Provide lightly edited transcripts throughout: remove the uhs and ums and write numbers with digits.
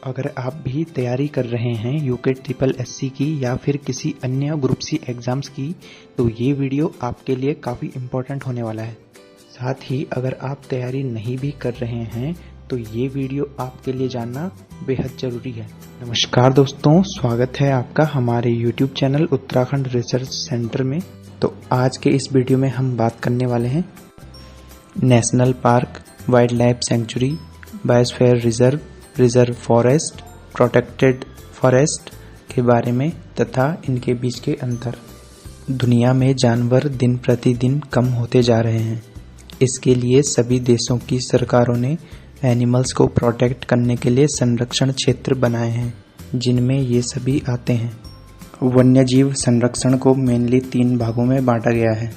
अगर आप भी तैयारी कर रहे हैं यूके ट्रिपल एससी की या फिर किसी अन्य ग्रुप सी एग्ज़ाम्स की, तो ये वीडियो आपके लिए काफ़ी इम्पोर्टेंट होने वाला है। साथ ही अगर आप तैयारी नहीं भी कर रहे हैं तो ये वीडियो आपके लिए जानना बेहद ज़रूरी है। नमस्कार दोस्तों, स्वागत है आपका हमारे YouTube channel Uttarakhand research centre में। तो आज के इस वीडियो में हम बात करने वाले हैं national park, wild life sanctuary, biosphere reserve, reserve forest, protected forest के बारे में तथा इनके बीच के अंतर। दुनिया में जानवर दिन प्रतिदिन कम होते जा रहे हैं। इसके लिए सभी देशों की सरकारों ने एनिमल्स को प्रोटेक्ट करने के लिए संरक्षण क्षेत्र बनाए हैं, जिनमें ये सभी आते हैं। वन्यजीव संरक्षण को मेनली 3 भागों में बांटा गया है: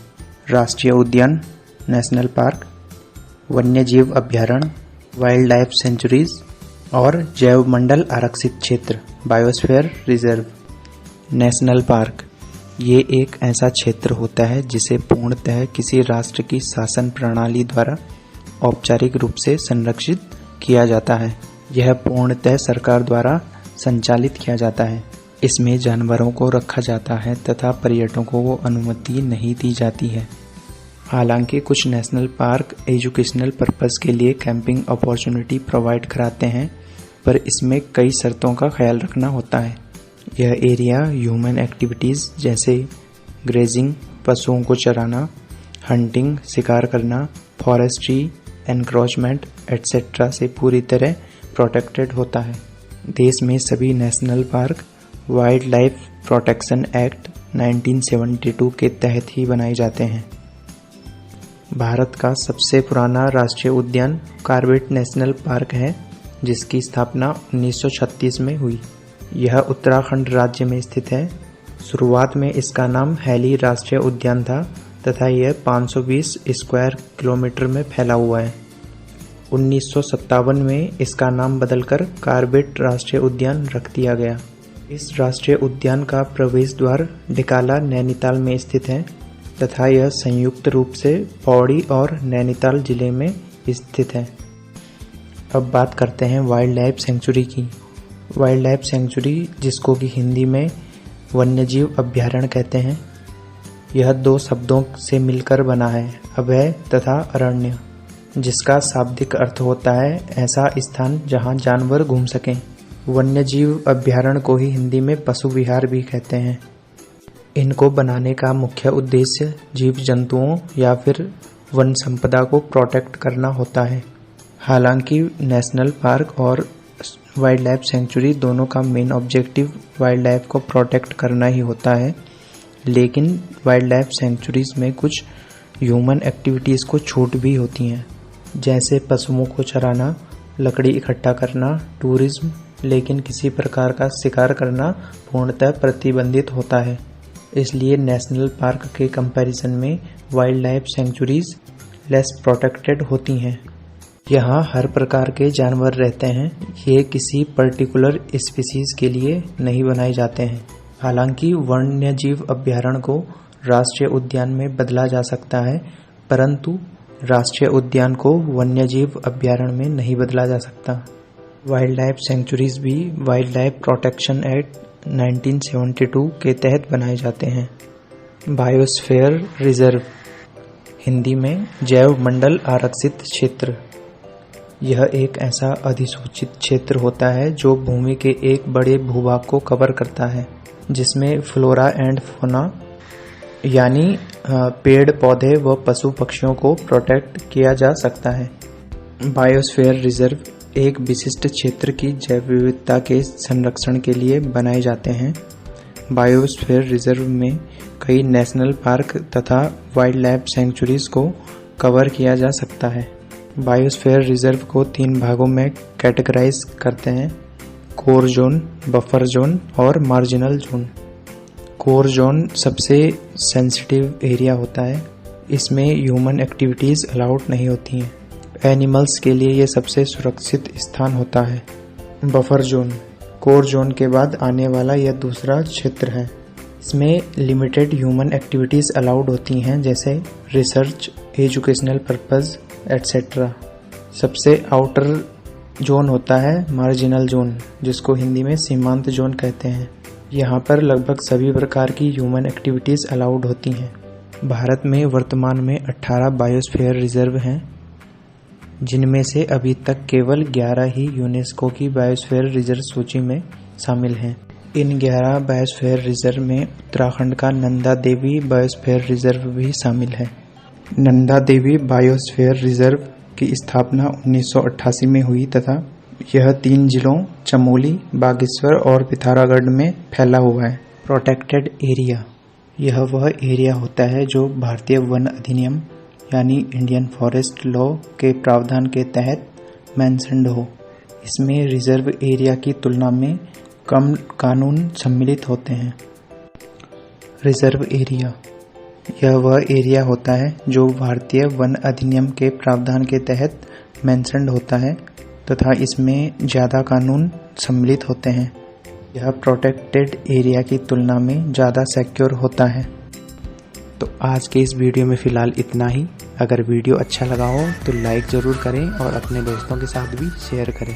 राष्ट्रीय उद्यान, नेशनल पार्क, वन्यजीव अभयारण्य, वाइल्ड लाइफ सेंचुरीज और जैव मंडल आरक्षित क्षेत्र, बायोस्फीयर रिजर्व। नेशनल पार्क ये एक ऐसा क्षेत्र होता है जिसे पूर्णतः किसी राष्ट्र की शासन प्रणाली द्वारा औपचारिक रूप से संरक्षित किया जाता है। यह पूर्णतः सरकार द्वारा संचालित किया जाता है। इसमें जानवरों को रखा जाता है तथा पर्यटकों को अनुमति नहीं दी जाती है। हालांकि कुछ नेशनल पार्क एजुकेशनल पर्पस के लिए कैंपिंग अपॉर्चुनिटी प्रोवाइड कराते हैं, पर इसमें कई शर्तों का ख्याल रखना होता है। यह एरिया ह्यूमन एक्टिविटीज़ जैसे ग्रेजिंग, पशुओं को चराना, हंटिंग, शिकार करना, फॉरेस्ट्री, एनक्रोचमेंट एटसेट्रा से पूरी तरह प्रोटेक्टेड होता है। देश में सभी national park wild life protection act 1972 के तहत ही बनाए जाते हैं। भारत का सबसे पुराना राष्ट्रीय उद्यान कॉर्बेट नेशनल पार्क है, जिसकी स्थापना 1936 में हुई। यह उत्तराखंड राज्य में स्थित है। शुरुआत में इसका नाम हैली राष्ट्रीय उद्यान था तथा यह 520 स्क्वायर किलोमीटर में फैला हुआ है। 1957 में इसका नाम बदलकर कॉर्बेट राष्ट्रीय उद्यान रख दिया गया। इस राष्ट्रीय उद्यान का प्रवेश द्वार डिकाला नैनीताल में स्थित है तथा यह संयुक्त रूप से पौड़ी और नैनीताल जिले में स्थित है। अब बात करते हैं वाइल्ड लाइफ सेंचुरी की। वाइल्ड लाइफ सेंचुरी, जिसको कि हिंदी में वन्यजीव अभयारण्य कहते हैं, यह 2 शब्दों से मिलकर बना है, अभय तथा अरण्य, जिसका शाब्दिक अर्थ होता है ऐसा स्थान जहां जानवर घूम सकें। वन्यजीव अभयारण्य को ही हिंदी में पशु विहार भी कहते हैं। इनको बनाने का मुख्य उद्देश्य जीव जंतुओं या फिर वन संपदा को प्रोटेक्ट करना होता है। हालांकि नेशनल पार्क और वाइल्ड लाइफ सेंचुरी दोनों का मेन ऑब्जेक्टिव वाइल्ड लाइफ को प्रोटेक्ट करना ही होता है, लेकिन वाइल्ड लाइफ सेंचुरीज में कुछ ह्यूमन एक्टिविटीज़ को छूट भी होती हैं, जैसे पशुओं को चराना, लकड़ी इकट्ठा करना, टूरिज्म, लेकिन किसी प्रकार का शिकार करना पूर्णतः प्रतिबंधित होता है। इसलिए नेशनल पार्क के कंपैरिजन में wild life sanctuaries less protected होती हैं। यहाँ हर प्रकार के जानवर रहते हैं। ये किसी पर्टिकुलर स्पीसीज के लिए नहीं बनाए जाते हैं। हालांकि वन्यजीव अभयारण्य को राष्ट्रीय उद्यान में बदला जा सकता है, परंतु राष्ट्रीय उद्यान को वन्यजीव अभयारण्य में नहीं बदला जा सकता। वाइल्ड लाइफ सेंचुरीज भी वाइल्ड लाइफ प्रोटेक्शन एक्ट 1972 के तहत बनाए जाते हैं। बायोस्फीयर रिजर्व, हिंदी में जैव मंडल आरक्षित क्षेत्र, यह एक ऐसा अधिसूचित क्षेत्र होता है जो भूमि के एक बड़े भूभाग को कवर करता है, जिसमें फ्लोरा एंड फौना यानी पेड़ पौधे व पशु पक्षियों को प्रोटेक्ट किया जा सकता है। बायोस्फीयर रिजर्व एक विशिष्ट क्षेत्र की जैव विविधता के संरक्षण के लिए बनाए जाते हैं। बायोस्फीयर रिजर्व में कई नेशनल पार्क तथा वाइल्ड लाइफ सेंचुरीज को कवर किया जा सकता है। बायोस्फीयर रिजर्व को 3 भागों में कैटेगराइज करते हैं: कोर जोन, बफर जोन और मार्जिनल जोन। कोर जोन सबसे सेंसिटिव एरिया होता है। इसमें ह्यूमन एक्टिविटीज़ अलाउड नहीं होती हैं। एनिमल्स के लिए ये सबसे सुरक्षित स्थान होता है। बफर जोन कोर जोन के बाद आने वाला यह दूसरा क्षेत्र है। इसमें लिमिटेड ह्यूमन एक्टिविटीज़ अलाउड होती हैं, जैसे रिसर्च, एजुकेशनल पर्पस एटसेट्रा। सबसे आउटर जोन होता है मार्जिनल जोन, जिसको हिंदी में सीमांत जोन कहते हैं। यहाँ पर लगभग सभी प्रकार की ह्यूमन एक्टिविटीज़ अलाउड होती हैं। भारत में वर्तमान में 18 बायोस्फीयर रिजर्व हैं, जिनमें से अभी तक केवल 11 ही यूनेस्को की बायोस्फीयर रिजर्व सूची में शामिल हैं। इन 11 बायोस्फीयर रिजर्व में उत्तराखंड का नंदा देवी बायोस्फीयर रिजर्व भी शामिल है। नंदा देवी बायोस्फीयर रिजर्व की स्थापना 1988 में हुई तथा यह 3 जिलों चमोली, बागेश्वर और पिथौरागढ़ में फैला हुआ है। प्रोटेक्टेड एरिया, यह वह एरिया होता है जो भारतीय वन अधिनियम यानी इंडियन फॉरेस्ट लॉ के प्रावधान के तहत मेंशन्ड हो। इसमें रिजर्व एरिया की तुलना में कम कानून सम्मिलित होते हैं। रिजर्व एरिया, यह वह एरिया होता है जो भारतीय वन अधिनियम के प्रावधान के तहत मेंशन्ड होता है तथा इसमें ज़्यादा कानून सम्मिलित होते हैं। यह प्रोटेक्टेड एरिया की तुलना में ज़्यादा सिक्योर होता है। तो आज के इस वीडियो में फ़िलहाल इतना ही। अगर वीडियो अच्छा लगा हो तो लाइक ज़रूर करें और अपने दोस्तों के साथ भी शेयर करें।